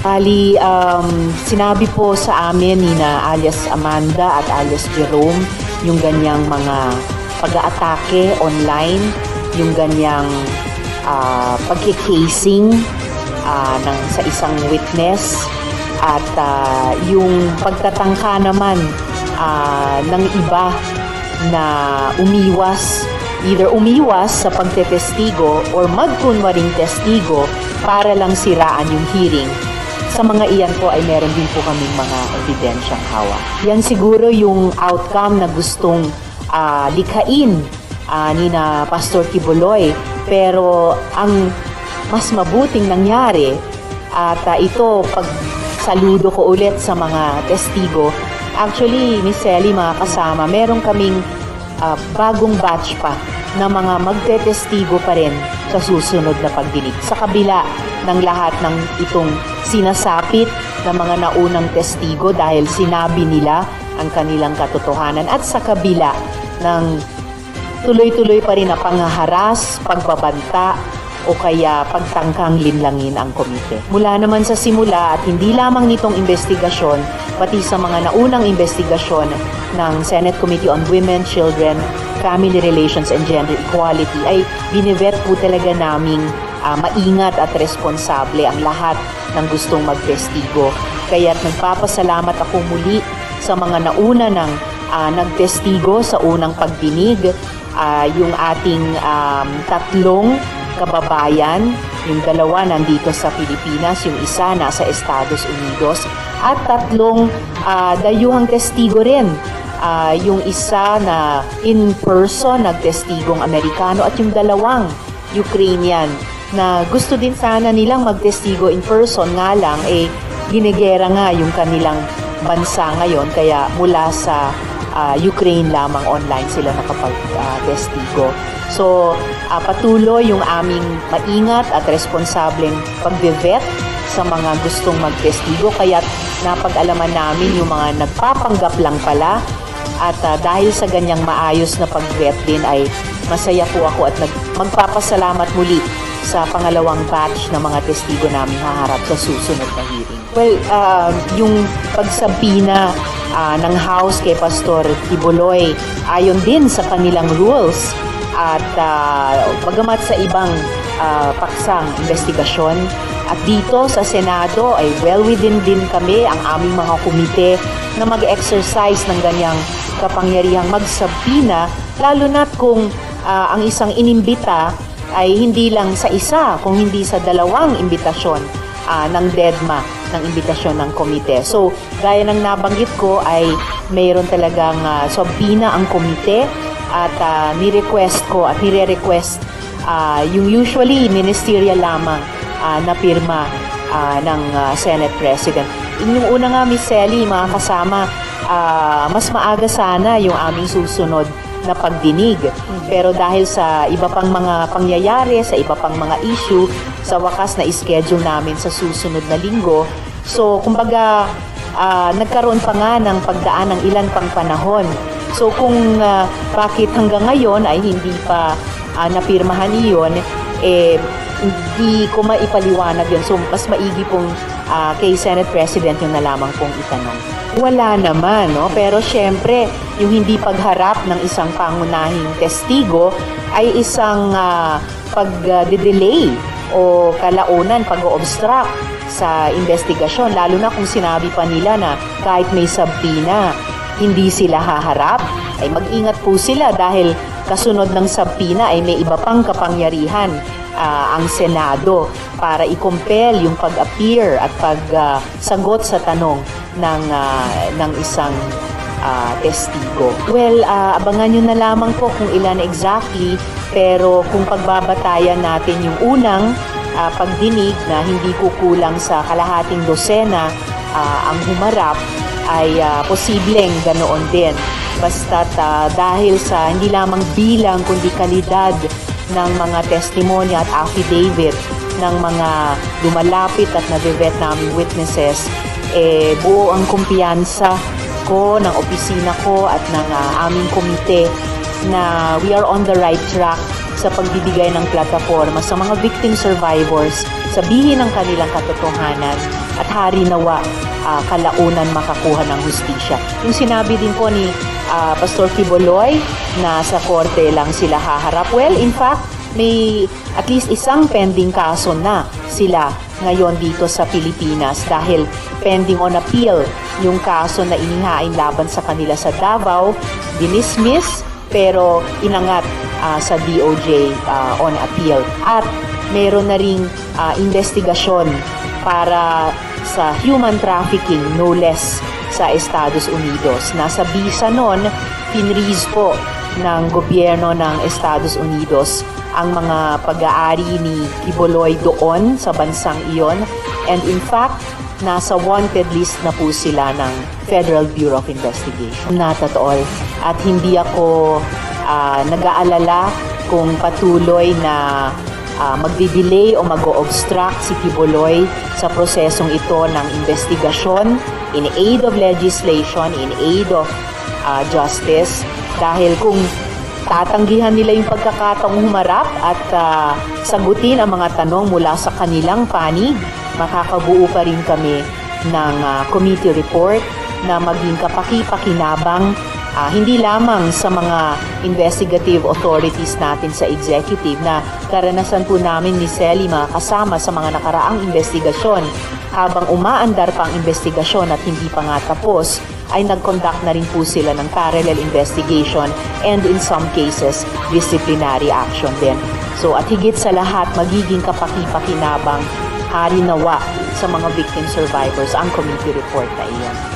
Bali, sinabi po sa amin ni na alias Amanda at alias Jerome yung ganyang mga pag-aatake online, yung ganyang pagkikasing sa isang witness at yung pagtatangka naman ng iba na either umiwas sa pagtetestigo or magkunwaring testigo para lang siraan yung hearing. Sa mga iyan po ay meron din po kaming mga ebidensyang hawak. Yan siguro yung outcome na gustong likhain ni na Pastor Kibuloy. Pero ang mas mabuting nangyari at ito pagsaludo ko ulit sa mga testigo. Actually, Miss Sally, mga kasama, meron kaming bagong batch pa na mga magtetestigo pa rin sa susunod na pagdinig. Sa kabila ng lahat ng itong sinasapit ng mga naunang testigo dahil sinabi nila ang kanilang katotohanan at sa kabila ng tuloy-tuloy pa rin na panghaharas, pagbabanta o kaya pagtangkang linlangin ang komite. Mula naman sa simula at hindi lamang nitong investigasyon, pati sa mga naunang investigasyon ng Senate Committee on Women, Children, Family Relations and Gender Equality ay binivet po talaga naming maingat at responsable ang lahat ng gustong magtestigo. Kaya't nagpapasalamat ako muli sa mga nauna ng nagtestigo sa unang pagdinig, yung ating tatlong kababayan, yung dalawa nandito sa Pilipinas, yung isa nasa Estados Unidos, at tatlong dayuhang testigo rin. Yung isa na in person nagtestigong Amerikano at yung dalawang Ukrainian na gusto din sana nilang magtestigo in person, nga lang ginigera nga yung kanilang bansa ngayon kaya mula sa Ukraine lamang online sila nakapag-testigo. So, patuloy yung aming maingat at responsableng pagbe-vet sa mga gustong magtestigo. Kaya napag-alaman namin yung mga nagpapanggap lang pala. At dahil sa ganyang maayos na pag-vet din ay masaya po ako at magpapasalamat muli sa pangalawang batch ng mga testigo namin haharap sa susunod na hearing. Well, yung pagsabina ng House kay Pastor Kibuloy ayon din sa kanilang rules at bagamat sa ibang paksang investigasyon at dito sa Senado ay well within din kami ang aming mga komite na mag-exercise ng ganyang kapangyarihang magsabina, lalo na't kung ang isang inimbita ay hindi lang sa isa, kung hindi sa dalawang imbitasyon ng DEDMA, ng imbitasyon ng komite. So, gaya ng nabanggit ko ay mayroon talagang sabina ang komite at ni-request ko at nire-request yung usually ministerial lamang na pirma ng Senate President. Yung una nga, Miss Sally, mga kasama, mas maaga sana yung aming susunod na pagdinig. Pero dahil sa iba pang mga pangyayari, sa iba pang mga issue, sa wakas na schedule namin sa susunod na linggo. So, kumbaga, nagkaroon pa nga ng pagdaan ng ilan pang panahon. So, kung bakit hanggang ngayon ay hindi pa napirmahan iyon, hindi ko maipaliwanag yun. So, mas maigi pong kay Senate President yung na lamang pong itanong. Wala naman, no? Pero syempre, yung hindi pagharap ng isang pangunahing testigo ay isang pag-delay o kalaunan, pag-obstruct sa investigasyon. Lalo na kung sinabi pa nila na kahit may sabina, hindi sila haharap, ay mag-ingat po sila dahil kasunod ng sabina ay may iba pang kapangyarihan ang Senado para i-compel yung pag-appear at pagsagot sa tanong ng isang testigo. Well, abangan nyo na lamang po kung ilan exactly, pero kung pagbabatayan natin yung unang pagdinig na hindi kukulang sa kalahating dosena ang humarap, ay posibleng ganoon din. Basta't dahil sa hindi lamang bilang kundi kalidad ng mga testimonya at affidavit ng mga lumalapit at nabivet naming witnesses, buo ang kumpiyansa ko, ng opisina ko at ng aming komite na we are on the right track sa pagbibigay ng plataforma sa mga victim survivors, sabihin ang kanilang katotohanan at hari nawa kalaunan makakuha ng hustisya. Yung sinabi din po ni Pastor Quiboloy na sa korte lang sila haharap. Well, in fact, may at least isang pending kaso na sila ngayon dito sa Pilipinas dahil pending on appeal yung kaso na inihain laban sa kanila sa Davao, dinismiss pero inangat sa DOJ on appeal. At meron na ring investigasyon para sa human trafficking, no less, sa Estados Unidos. Nasa bisa nun, pinreeze po ng gobyerno ng Estados Unidos ang mga pag-aari ni Quiboloy doon sa bansang iyon. And in fact, nasa wanted list na po sila ng Federal Bureau of Investigation. Not at all. At hindi ako nag-aalala kung patuloy na magdi-delay o mag-o-obstruct si Quiboloy sa prosesong ito ng investigasyon in aid of legislation, in aid of justice. Dahil kung tatanggihan nila yung pagkakataong humarap at sagutin ang mga tanong mula sa kanilang panig, makakabuo pa rin kami ng committee report na maging kapaki-pakinabang hindi lamang sa mga investigative authorities natin sa executive na karanasan po namin ni Selly kasama sa mga nakaraang investigasyon. Habang umaandar pa ang investigasyon at hindi pa nga tapos, ay nag-conduct na rin po sila ng parallel investigation and in some cases, disciplinary action din. So at higit sa lahat, magiging kapaki-pakinabang hari nawa sa mga victim survivors ang committee report na iyon.